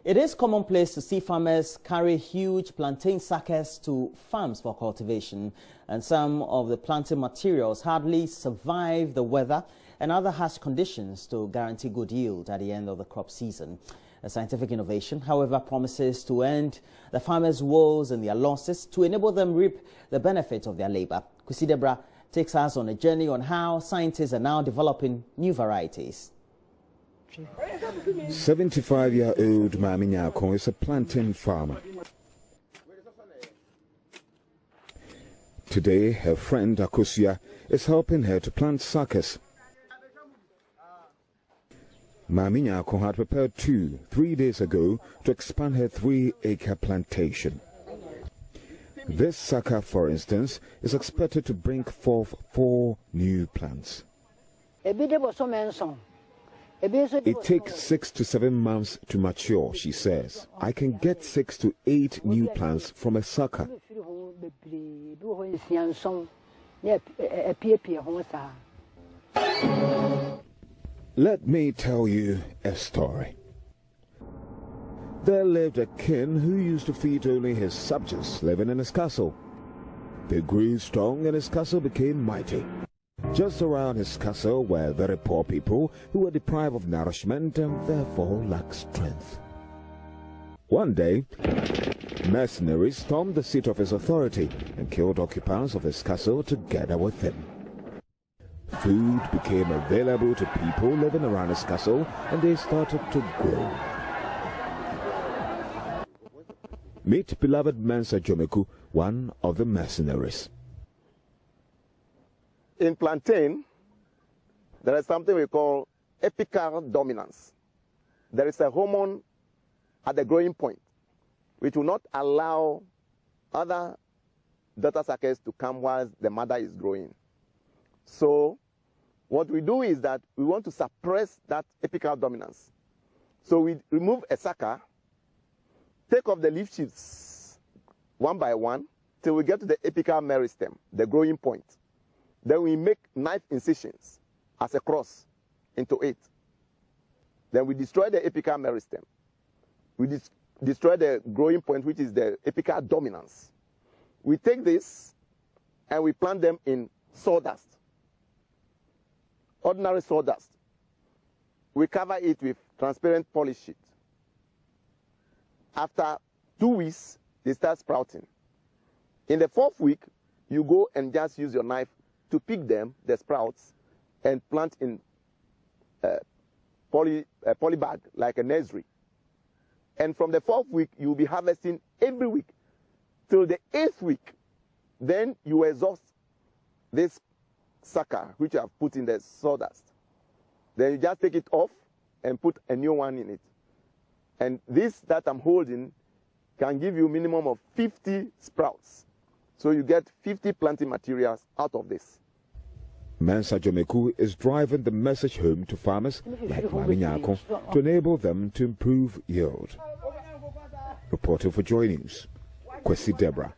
It is commonplace to see farmers carry huge plantain suckers to farms for cultivation, and some of the planting materials hardly survive the weather and other harsh conditions to guarantee good yield at the end of the crop season. A scientific innovation, however, promises to end the farmers' woes and their losses to enable them reap the benefits of their labor. Kwesi Debra takes us on a journey on how scientists are now developing new varieties. 75-year-old Mami Nyako is a plantain farmer. Today, her friend Akosia is helping her to plant suckers. Mami Nyako had prepared 3 days ago to expand her 3-acre plantation. This sucker, for instance, is expected to bring forth 4 new plants. It takes 6 to 7 months to mature, she says. I can get 6 to 8 new plants from a sucker. Let me tell you a story. There lived a king who used to feed only his subjects living in his castle. They grew strong and his castle became mighty. Just around his castle were very poor people who were deprived of nourishment and therefore lacked strength. One day, mercenaries stormed the seat of his authority and killed occupants of his castle together with him. Food became available to people living around his castle and they started to grow. Meet beloved Mensa Jomeku, one of the mercenaries. In plantain, there is something we call apical dorminance. There is a hormone at the growing point which will not allow other daughter suckers to come while the mother is growing. So what we do is that we want to suppress that apical dorminance. So we remove a sucker, take off the leaf sheaths one by one till we get to the apical meristem, the growing point. Then we make knife incisions as a cross into it. Then we destroy the apical meristem. We destroy the growing point, which is the apical dorminance. We take this and we plant them in sawdust, ordinary sawdust. We cover it with transparent polish sheet. After 2 weeks, they start sprouting. In the 4th week, you go and just use your knife to pick them, the sprouts, and plant in poly bag, like a nursery. And from the 4th week, you'll be harvesting every week till the 8th week. Then you exhaust this sucker, which you have put in the sawdust. Then you just take it off and put a new one in it. And this that I'm holding can give you a minimum of 50 sprouts. So you get 50 planting materials out of this. Mensa Jomeku is driving the message home to farmers like Mami Nyako to enable them to improve yield. Reporting for Joy News, Kwesi Debra.